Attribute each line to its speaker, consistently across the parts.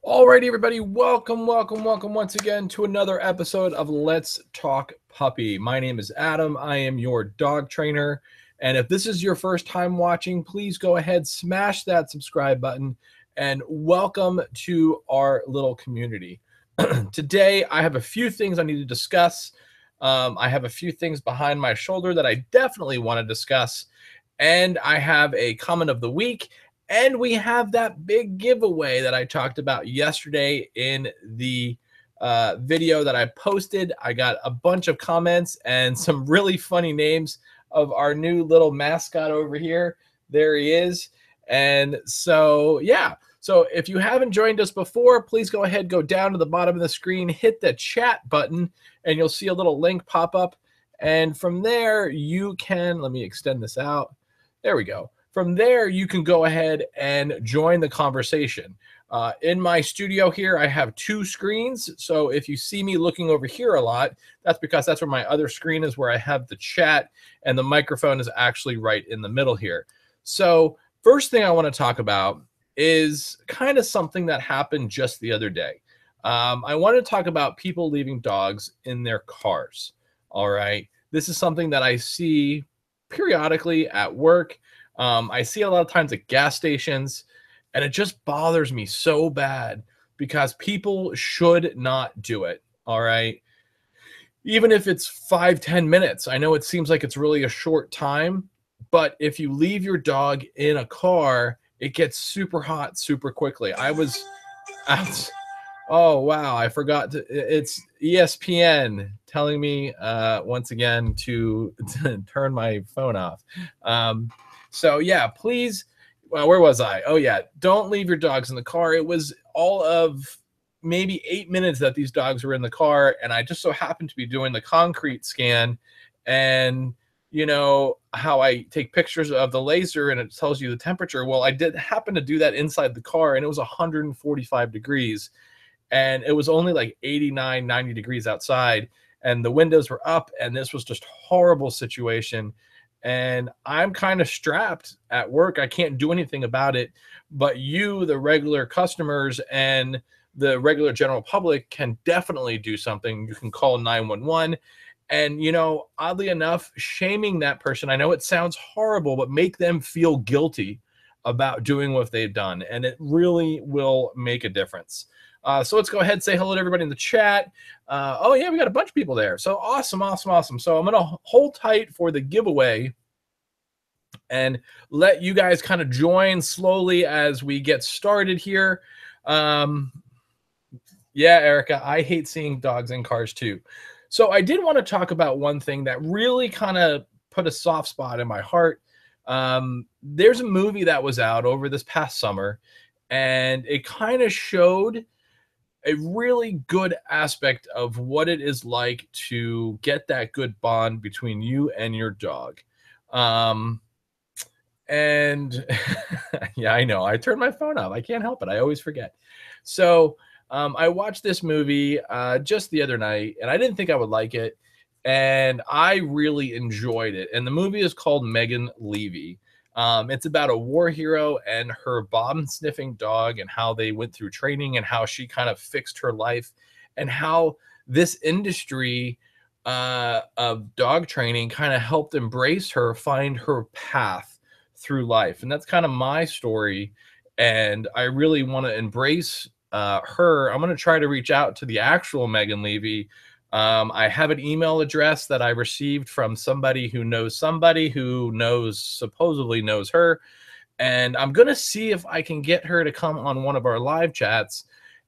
Speaker 1: Alrighty, everybody, welcome once again to another episode of Let's Talk Puppy. My name is Adam. I am your dog trainer. And if this is your first time watching, please go ahead, smash that subscribe button, and welcome to our little community. Today, I have a few things I need to discuss. I have a few things behind my shoulder that I definitely want to discuss. And I have a comment of the week. And we have that big giveaway that I talked about yesterday in the video that I posted. I got a bunch of comments and some really funny names of our new little mascot over here. There he is. And so, yeah. So if you haven't joined us before, please go ahead, go down to the bottom of the screen, hit the chat button, and you'll see a little link pop up. And from there, you can, let me extend this out. There we go. From there, you can go ahead and join the conversation. In my studio here, I have two screens. So if you see me looking over here a lot, that's because that's where my other screen is, where I have the chat, and the microphone is actually right in the middle here. So first thing I want to talk about is kind of something that happened just the other day. I want to talk about people leaving dogs in their cars. All right. This is something that I see periodically at work. I see a lot of times at gas stations, and it just bothers me so bad because people should not do it. All right. Even if it's 5-10 minutes, I know it seems like it's really a short time, but if you leave your dog in a car, it gets super hot super quickly. I was out. Oh, wow. I forgot to, it's ESPN telling me once again to turn my phone off. So yeah, please. Well, where was I? Oh yeah, don't leave your dogs in the car. It was all of maybe 8 minutes that these dogs were in the car, and I just so happened to be doing the concrete scan, and you know how I take pictures of the laser and it tells you the temperature. Well, I did happen to do that inside the car, and it was 145 degrees, and it was only like 89, 90 degrees outside, and the windows were up, and this was just a horrible situation. And I'm kind of strapped at work. I can't do anything about it, but you, the regular customers and the regular general public, can definitely do something. You can call 911. And, you know, oddly enough, shaming that person, I know it sounds horrible, but make them feel guilty about doing what they've done. And it really will make a difference. So let's go ahead and say hello to everybody in the chat. Oh, yeah, we got a bunch of people there. So awesome. So I'm going to hold tight for the giveaway and let you guys kind of join slowly as we get started here. Yeah, Erica, I hate seeing dogs in cars too. So I did want to talk about one thing that really kind of put a soft spot in my heart. There's a movie that was out over this past summer, and it kind of showed a really good aspect of what it is like to get that good bond between you and your dog. And yeah, I know. I turned my phone off. I can't help it. I always forget. So I watched this movie just the other night, and I didn't think I would like it. And I really enjoyed it. And the movie is called Megan Levy. It's about a war hero and her bomb-sniffing dog, and how they went through training, and how she kind of fixed her life, and how this industry of dog training kind of helped embrace her, find her path through life. And that's kind of my story. And I really want to embrace her. I'm going to try to reach out to the actual Megan Levy. I have an email address that I received from somebody who knows supposedly knows her. And I'm going to see if I can get her to come on one of our live chats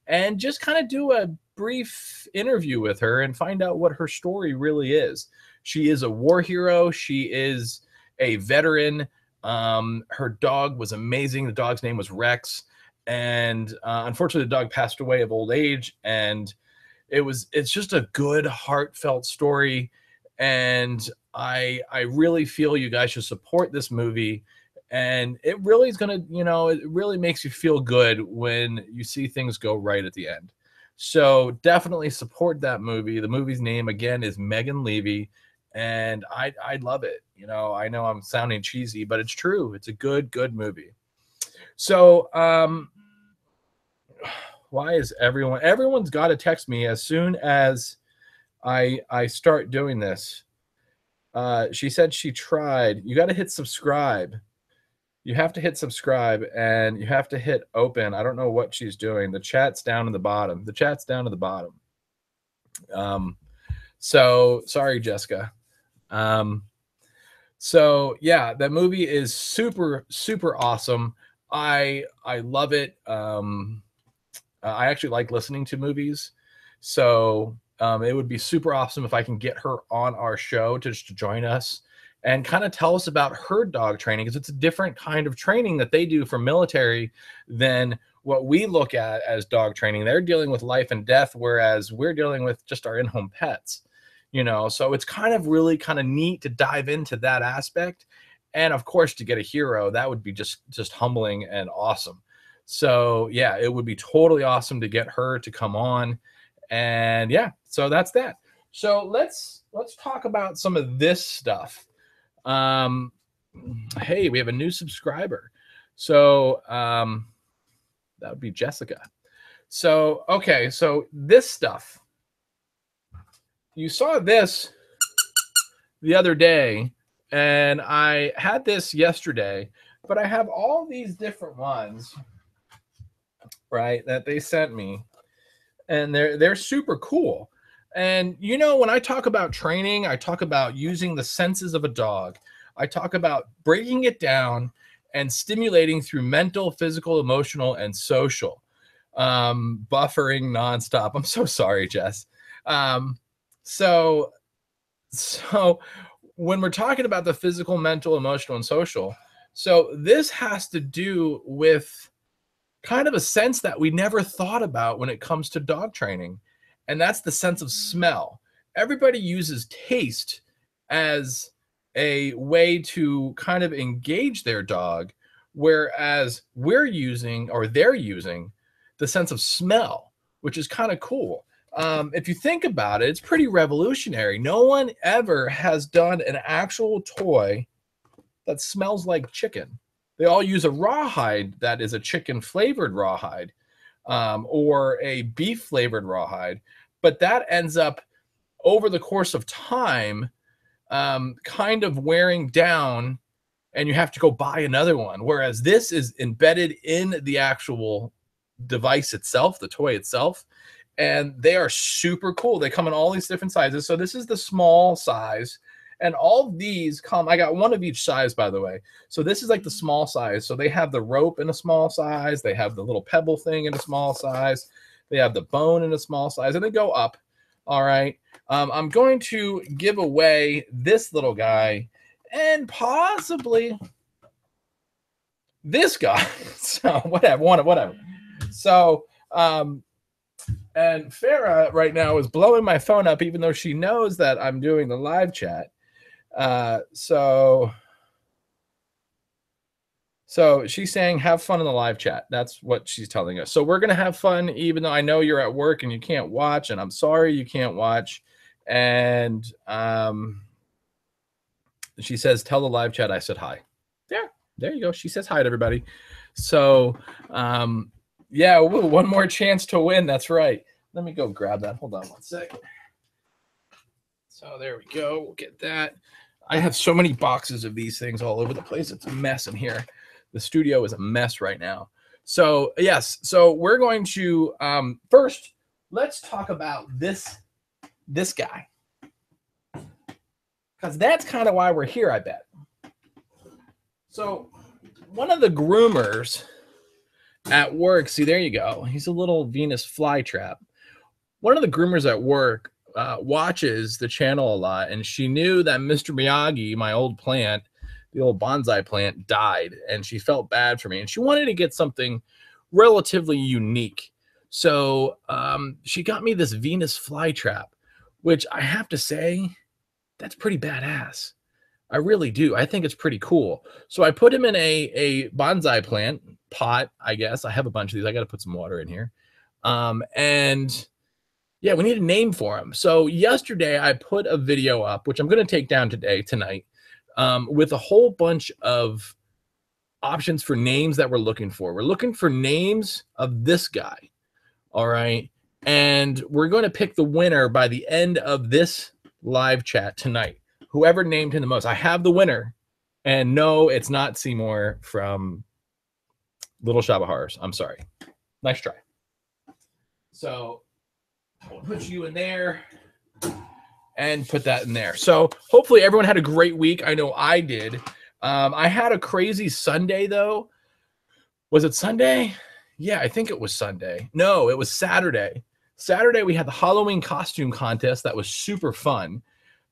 Speaker 1: and just kind of do a brief interview with her and find out what her story really is. She is a war hero. She is a veteran. Her dog was amazing. The dog's name was Rex. And unfortunately, the dog passed away of old age. And it's just a good, heartfelt story. And I really feel you guys should support this movie. And it really is going to, it really makes you feel good when you see things go right at the end. So definitely support that movie. The movie's name, again, is Megan Levy. And I love it. I know I'm sounding cheesy, but it's true. It's a good movie. So Why is everyone's got to text me as soon as I start doing this. She said she tried. You got to hit subscribe. You have to hit subscribe and you have to hit open. I don't know what she's doing. The chat's down at the bottom. The chat's down at the bottom. So sorry, Jessica. So yeah, that movie is super, super awesome. I love it. I actually like listening to movies. So it would be super awesome if I can get her on our show to just join us and kind of tell us about her dog training, because it's a different kind of training that they do for military than what we look at as dog training. They're dealing with life and death, whereas we're dealing with just our in-home pets, you know. So it's kind of really kind of neat to dive into that aspect. And of course, to get a hero, that would be just humbling and awesome. So yeah, it would be totally awesome to get her to come on. And yeah, so that's that. So let's talk about some of this stuff. Hey, we have a new subscriber. So that would be Jessica. So okay, so this stuff, you saw this the other day, and I had this yesterday, but I have all these different ones, right, that they sent me, and they're super cool. And you know, when I talk about training, I talk about using the senses of a dog. I talk about breaking it down and stimulating through mental, physical, emotional, and social. Buffering nonstop. I'm so sorry, Jess. So when we're talking about the physical, mental, emotional, and social, so this has to do with kind of a sense that we never thought about when it comes to dog training, and that's the sense of smell. Everybody uses taste as a way to kind of engage their dog, whereas we're using, or they're using, the sense of smell, which is kind of cool. If you think about it, it's pretty revolutionary. No one ever has done an actual toy that smells like chicken. They all use a rawhide that is a chicken flavored rawhide, or a beef flavored rawhide, but that ends up over the course of time kind of wearing down, and you have to go buy another one. Whereas this is embedded in the actual device itself, the toy itself, and they are super cool. They come in all these different sizes. So this is the small size, and all of these come, I got one of each size, by the way. So this is like the small size. So they have the rope in a small size. They have the little pebble thing in a small size. They have the bone in a small size, and they go up. All right. I'm going to give away this little guy and possibly this guy. So whatever. So, and Farah right now is blowing my phone up, even though she knows that I'm doing the live chat. So she's saying, have fun in the live chat. That's what she's telling us. So we're going to have fun, even though I know you're at work and you can't watch, and I'm sorry you can't watch. And she says, tell the live chat I said hi. Yeah, there you go. She says hi to everybody. So, yeah, one more chance to win. That's right. Let me go grab that. Hold on one second. So there we go. We'll get that. I have so many boxes of these things all over the place. It's a mess in here. The studio is a mess right now. So yes, so we're going to first, let's talk about this guy, because that's kind of why we're here, I bet. So one of the groomers at work, see, there you go. He's a little Venus flytrap. One of the groomers at work watches the channel a lot, and she knew that Mr. Miyagi, my old plant, the old bonsai plant, died, and she felt bad for me, and she wanted to get something relatively unique. So she got me this Venus flytrap, which I have to say, that's pretty badass. I really do. I think it's pretty cool. So I put him in a bonsai plant pot, I guess. I have a bunch of these. I got to put some water in here. And yeah, we need a name for him. So yesterday I put a video up, which I'm going to take down tonight, with a whole bunch of options for names that we're looking for. We're looking for names of this guy. All right. And we're going to pick the winner by the end of this live chat tonight. Whoever named him the most. I have the winner. And no, it's not Seymour from Little Shop of Horrors. I'm sorry. Nice try. So we'll put you in there and put that in there. So hopefully everyone had a great week. I know I did. I had a crazy Sunday, though. Was it Sunday? Yeah, I think it was Sunday. No, it was Saturday. Saturday, we had the Halloween costume contest. That was super fun.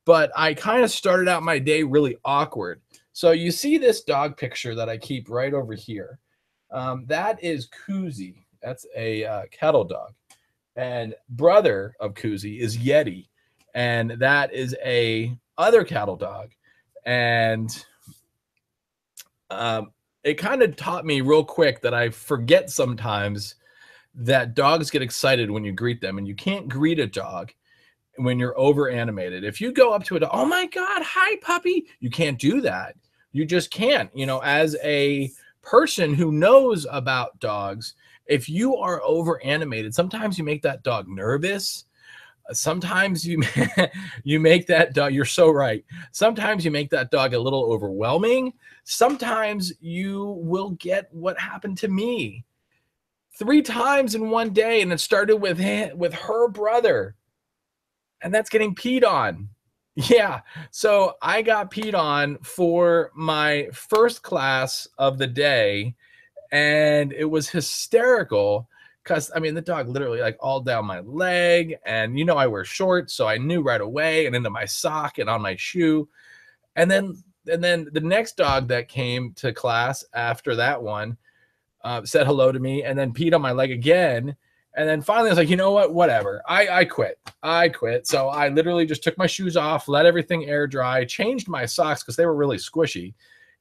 Speaker 1: But I kind of started out my day really awkward. So you see this dog picture that I keep right over here. That is Koozie. That's a cattle dog. And brother of Koozie is Yeti. And that is a other cattle dog. And it kind of taught me real quick that I forget sometimes that dogs get excited when you greet them, and you can't greet a dog when you're over animated. If you go up to a dog, oh my God, hi puppy, you can't do that. You just can't. You know, as a person who knows about dogs, if you are over animated, sometimes you make that dog nervous. Sometimes you you make that dog, you're so right. Sometimes you make that dog a little overwhelming. Sometimes you will get what happened to me 3 times in one day, and it started with her brother, and that's getting peed on. Yeah, so I got peed on for my first class of the day, and it was hysterical because I mean the dog literally like all down my leg, and you know I wear shorts, so I knew right away, and into my sock and on my shoe, and then the next dog that came to class after that one said hello to me, and then peed on my leg again, and then finally I was like, you know what, whatever, I quit. So I literally just took my shoes off, let everything air dry, changed my socks because they were really squishy.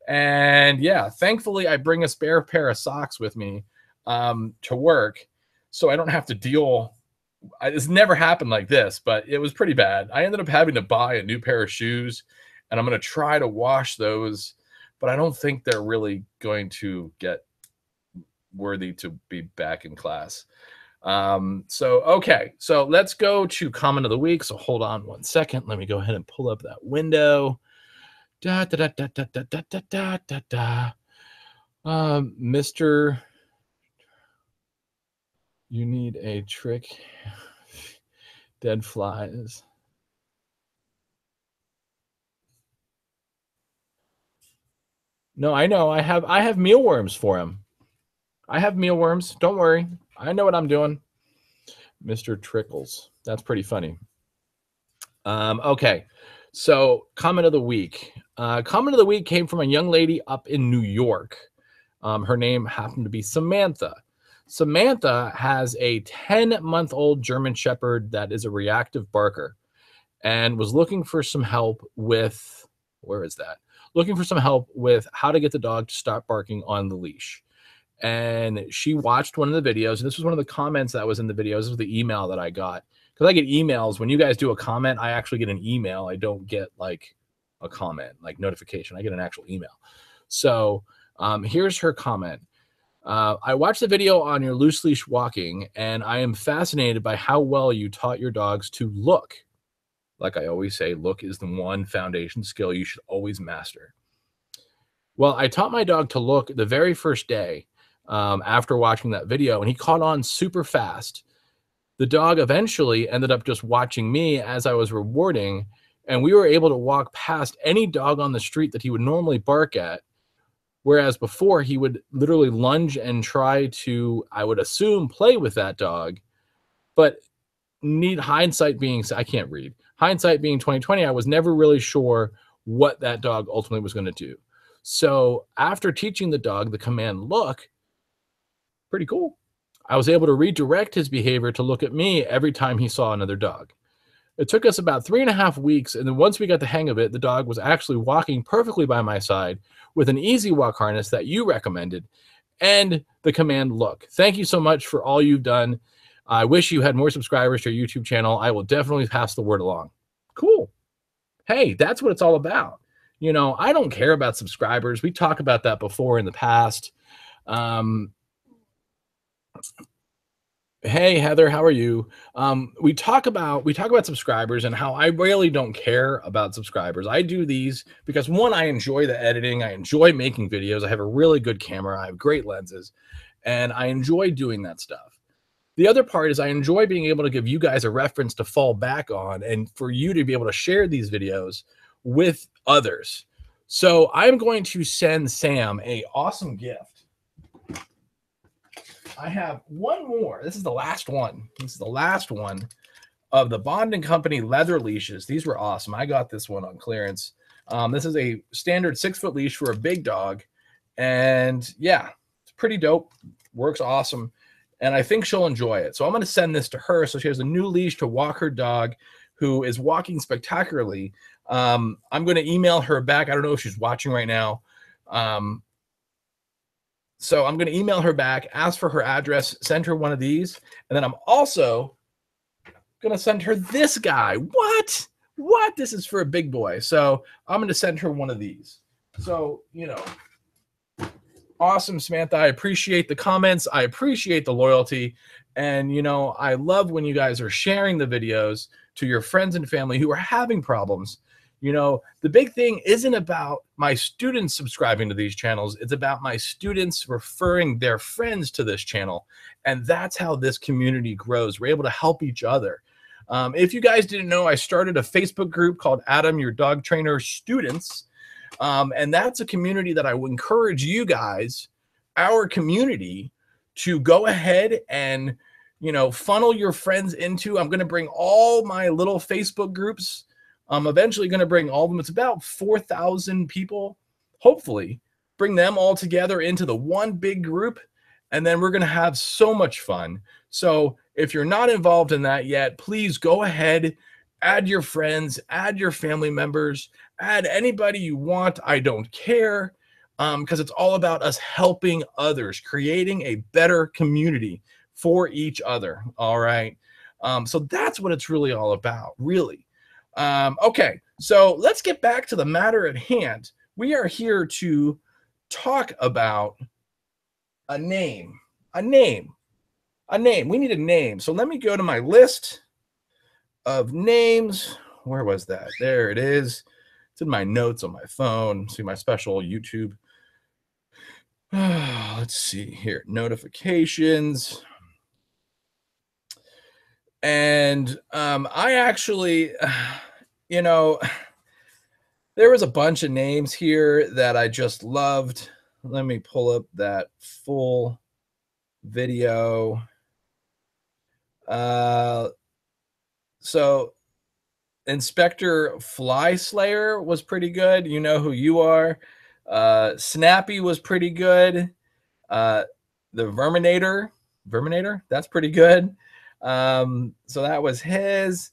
Speaker 1: And yeah, thankfully I bring a spare pair of socks with me to work, so I don't have to deal. It's never happened like this, but it was pretty bad. I ended up having to buy a new pair of shoes, and I'm going to try to wash those, but I don't think they're really going to get worthy to be back in class. Okay, so let's go to comment of the week. So hold on one second. Let me go ahead and pull up that window. Mr. You need a trick. Dead flies. No, I know. I have mealworms for him. I have mealworms. Don't worry. I know what I'm doing. Mr. Trickles. That's pretty funny. Okay. So comment of the week. Comment of the week came from a young lady up in New York. Her name happened to be Samantha. Samantha has a 10-month-old German Shepherd that is a reactive barker and was looking for some help with, where is that? Looking for some help with how to get the dog to stop barking on the leash. And she watched one of the videos. And this was one of the comments that was in the videos. This was the email that I got. Because I get emails. When you guys do a comment, I actually get an email. I don't get like a comment, like notification. I get an actual email. So here's her comment. I watched the video on your loose leash walking, and I am fascinated by how well you taught your dogs to look. Like I always say, look is the one foundation skill you should always master. Well, I taught my dog to look the very first day after watching that video, and he caught on super fast. The dog eventually ended up just watching me as I was rewarding, and we were able to walk past any dog on the street that he would normally bark at. Whereas before, he would literally lunge and try to, I would assume, play with that dog. But hindsight being, I can't read. Hindsight being 2020, I was never really sure what that dog ultimately was going to do. So after teaching the dog the command look, pretty cool, I was able to redirect his behavior to look at me every time he saw another dog. It took us about 3.5 weeks, and then once we got the hang of it, the dog was actually walking perfectly by my side with an easy walk harness that you recommended and the command look. Thank you so much for all you've done. I wish you had more subscribers to your YouTube channel. I will definitely pass the word along. Cool. Hey, that's what it's all about. You know, I don't care about subscribers. We talked about that before in the past. Hey Heather, how are you? We talk about subscribers and how I really don't care about subscribers. I do these because one, I enjoy the editing, I enjoy making videos. I have a really good camera, I have great lenses, and I enjoy doing that stuff. The other part is I enjoy being able to give you guys a reference to fall back on and for you to be able to share these videos with others. So I'm going to send Sam a awesome gift. I have one more. This is the last one. This is the last one of the Bond and Company leather leashes. These were awesome. I got this one on clearance. This is a standard 6-foot leash for a big dog. And yeah, it's pretty dope. Works awesome. And I think she'll enjoy it. So I'm going to send this to her so she has a new leash to walk her dog who is walking spectacularly. I'm going to email her back. I don't know if she's watching right now. So I'm going to email her back, ask for her address, send her one of these. And then I'm also going to send her this guy. What? This is for a big boy. So I'm going to send her one of these. So, awesome, Samantha. I appreciate the comments. I appreciate the loyalty. And, I love when you guys are sharing the videos to your friends and family who are having problems. The big thing isn't about my students subscribing to these channels. It's about my students referring their friends to this channel. And that's how this community grows. We're able to help each other. If you guys didn't know, I started a Facebook group called Adam, Your Dog Trainer Students. And that's a community that I would encourage you guys, our community, to go ahead and, funnel your friends into. I'm going to bring all my little Facebook groups. I'm eventually going to bring all of them. It's about 4,000 people, hopefully, bring them all together into the one big group. And then we're going to have so much fun. So if you're not involved in that yet, please go ahead, add your friends, add your family members, add anybody you want. I don't care, because it's all about us helping others, creating a better community for each other. All right. So that's what it's really all about, really. Okay, so let's get back to the matter at hand. We are here to talk about a name. We need a name. So let me go to my list of names. Where was that? There it is. It's in my notes on my phone. See my special YouTube. Let's see here. Notifications. And I actually, there was a bunch of names here that I just loved. Let me pull up that full video. So Inspector Fly Slayer was pretty good. You know who you are. Snappy was pretty good. The Verminator, that's pretty good. So that was his.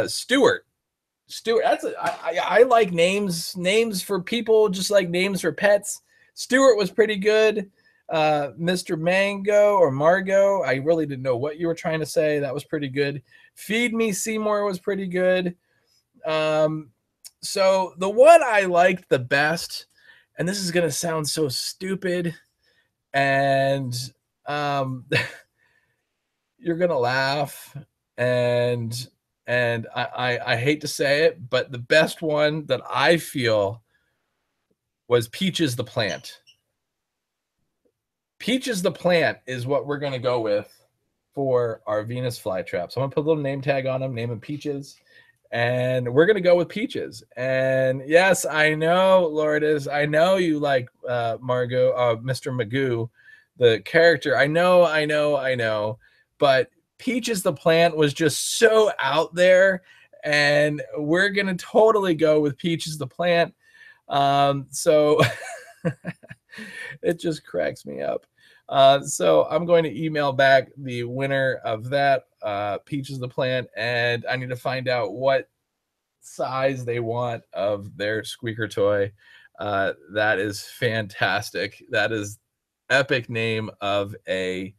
Speaker 1: Stuart, I like names for people, just like names for pets. Stuart was pretty good. Mr. Mango or Margot, I really didn't know what you were trying to say. That was pretty good. Feed Me Seymour was pretty good. So the one I liked the best, and this is going to sound so stupid, and you're going to laugh, and I hate to say it, but the best one that I feel was Peaches the Plant. Peaches the Plant is what we're going to go with for our Venus flytrap. So I'm going to put a little name tag on him, name him Peaches, and we're going to go with Peaches. And yes, I know, Lourdes, I know you like Margot, Mr. Magoo, the character. I know. But Peaches the Plant was just so out there, and we're going to totally go with Peaches the Plant. So it just cracks me up. So I'm going to email back the winner of that, Peaches the Plant, and I need to find out what size they want of their squeaker toy. That is fantastic. That is epic name of a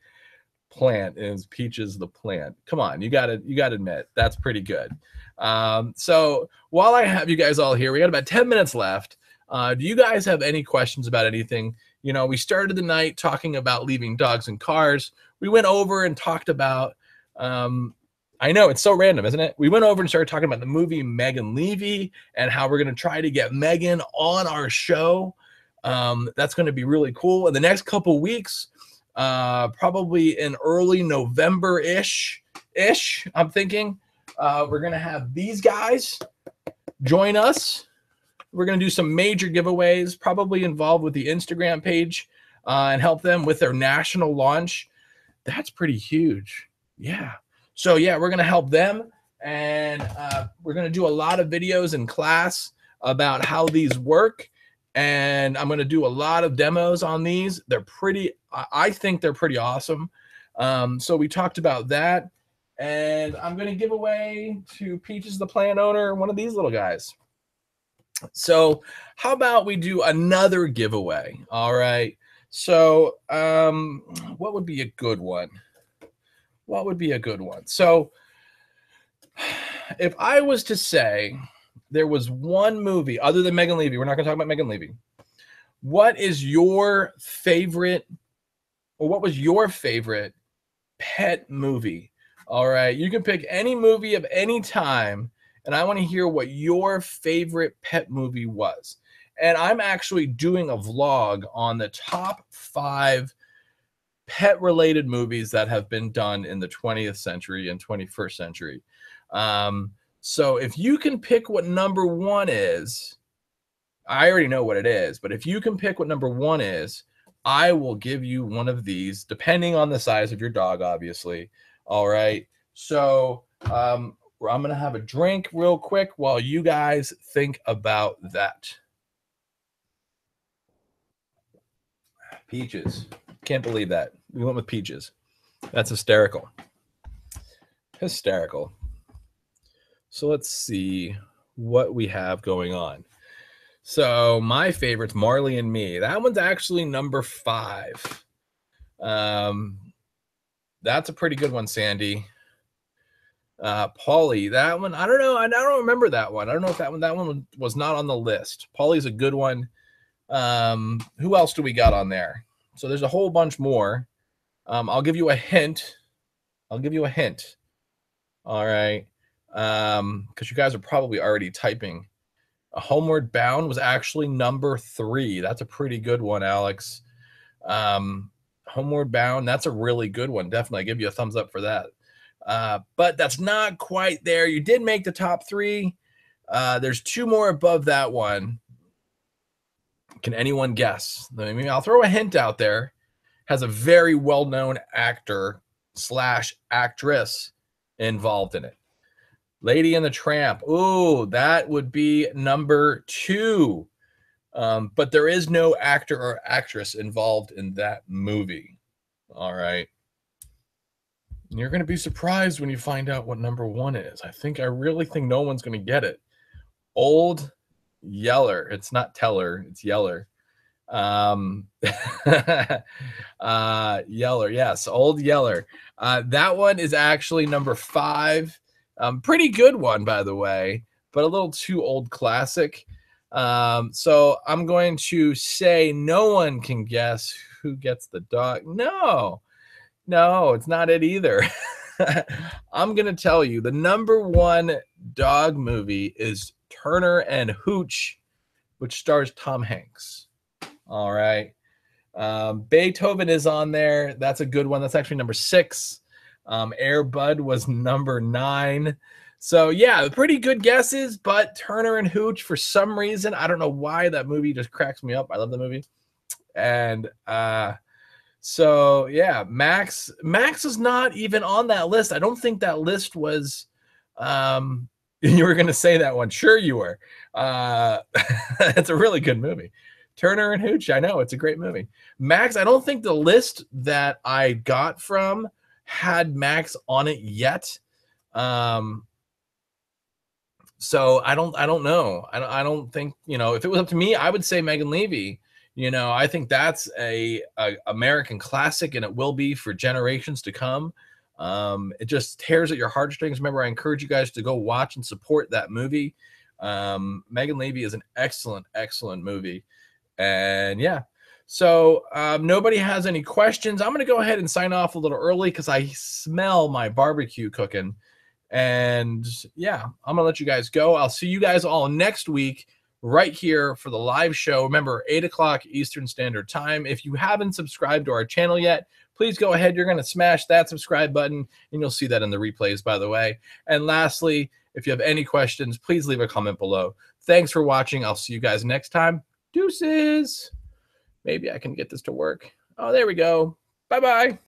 Speaker 1: plant, is Peaches the Plant. Come on, you gotta admit that's pretty good. So while I have you guys all here, we got about 10 minutes left. Do you guys have any questions about anything? You know, we started the night talking about leaving dogs in cars. We went over and talked about, I know it's so random, isn't it? We went over and started talking about the movie Megan Levy and how we're going to try to get Megan on our show. That's going to be really cool. In the next couple weeks, probably in early November-ish, I'm thinking, we're going to have these guys join us. We're going to do some major giveaways, probably involved with the Instagram page, and help them with their national launch. That's pretty huge. Yeah. So, yeah, we're going to help them. And we're going to do a lot of videos in class about how these work. And I'm going to do a lot of demos on these. They're pretty, I think they're pretty awesome. So we talked about that. And I'm going to give away to Peaches, the plant owner, one of these little guys. So how about we do another giveaway? All right. So what would be a good one? What would be a good one? So if I was to say there was one movie other than Megan Levy, we're not going to talk about Megan Levy. What is your favorite, or what was your favorite pet movie? All right. You can pick any movie of any time, and I want to hear what your favorite pet movie was. And I'm actually doing a vlog on the top 5 pet-related movies that have been done in the 20th century and 21st century. So if you can pick what number 1 is, I already know what it is, but if you can pick what number 1 is, I will give you one of these, depending on the size of your dog, obviously. All right. So I'm going to have a drink real quick while you guys think about that. Peaches. Can't believe that. We went with Peaches. That's hysterical. Hysterical. So let's see what we have going on. So my favorite's Marley and Me. That one's actually number 5. That's a pretty good one, Sandy. Polly, that one, I don't know. I don't remember that one. I don't know if that one was not on the list. Polly's a good one. Who else do we got on there? So there's a whole bunch more. I'll give you a hint. All right. Because you guys are probably already typing. Homeward Bound was actually number 3. That's a pretty good one, Alex. Homeward Bound, that's a really good one. Definitely, I give you a thumbs up for that. But that's not quite there. You did make the top 3. There's 2 more above that one. Can anyone guess? Maybe I'll throw a hint out there. Has a very well-known actor / actress involved in it. Lady and the Tramp. Ooh, that would be number 2. But there is no actor or actress involved in that movie. All right. You're going to be surprised when you find out what number 1 is. I really think no one's going to get it. Old Yeller. It's not Teller. It's Yeller. Yeller. Yes. Old Yeller. That one is actually number 5. Pretty good one, by the way, but a little too old classic. So I'm going to say no one can guess who gets the dog. No, it's not it either. I'm going to tell you the number 1 dog movie is Turner and Hooch, which stars Tom Hanks. All right. Beethoven is on there. That's a good one. That's actually number 6. Air Bud was number 9. So yeah, pretty good guesses, but Turner and Hooch, for some reason, I don't know why, that movie just cracks me up. I love the movie. And so yeah, Max is not even on that list. I don't think that list was you were gonna say that one. Sure you were. It's a really good movie. Turner and Hooch, I know, it's a great movie. Max, I don't think the list that I got from had Max on it yet. So I don't know. I don't think, if it was up to me, I would say Megan Levy. I think that's a American classic, and it will be for generations to come. It just tears at your heartstrings. Remember, I encourage you guys to go watch and support that movie. Megan Levy is an excellent movie. And yeah, So nobody has any questions. I'm going to go ahead and sign off a little early because I smell my barbecue cooking. And yeah, I'm going to let you guys go. I'll see you guys all next week right here for the live show. Remember, 8 o'clock Eastern Standard Time. If you haven't subscribed to our channel yet, please go ahead. You're going to smash that subscribe button, and you'll see that in the replays, by the way. And lastly, if you have any questions, please leave a comment below. Thanks for watching. I'll see you guys next time. Deuces. Maybe I can get this to work. Oh, there we go. Bye-bye.